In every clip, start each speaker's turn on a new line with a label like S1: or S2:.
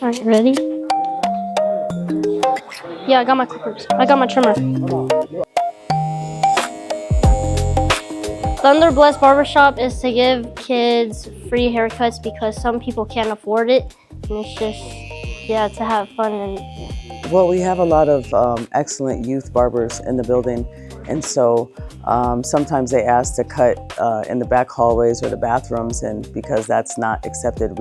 S1: Alright, ready? Yeah, I got my clippers. I got my trimmer. Blessed Barbershop is to give kids free haircuts because some people can't afford it. And it's just, yeah, to have fun. And
S2: Well, we have a lot of excellent youth barbers in the building, and so sometimes they ask to cut in the back hallways or the bathrooms, and because that's not accepted,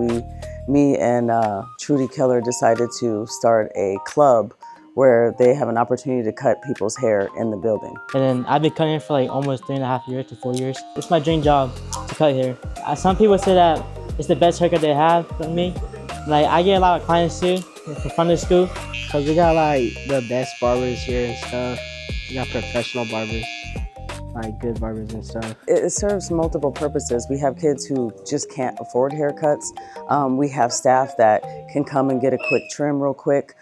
S2: me and Trudy Keller decided to start a club where they have an opportunity to cut people's hair in the building.
S3: And then I've been cutting hair for like almost 3.5 years to 4 years. It's my dream job to cut hair. Some people say that it's the best haircut they have for me. Like I get a lot of clients too from the school.
S4: Cause we got like the best barbers here and stuff. We got professional barbers, like good barbers and stuff.
S2: It serves multiple purposes. We have kids who just can't afford haircuts. We have staff that can come and get a quick trim real quick.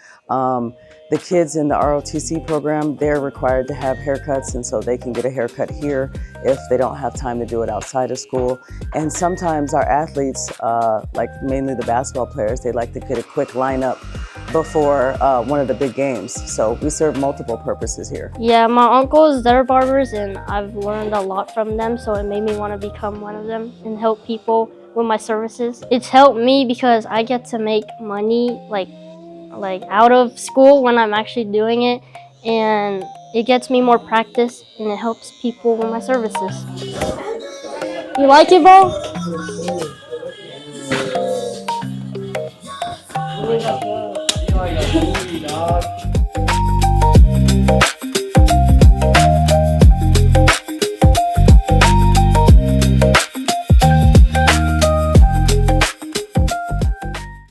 S2: The kids in the ROTC program, they're required to have haircuts, and so they can get a haircut here if they don't have time to do it outside of school. And sometimes our athletes, like mainly the basketball players, they like to get a quick lineup before one of the big games. So we serve multiple purposes here.
S1: yeah, my uncles, they're barbers, and I've learned a lot from them, so it made me want to become one of them and help people with my services. It's helped me because I get to make money like out of school when I'm actually doing it, and it gets me more practice and it helps people with my services. You like it, bro?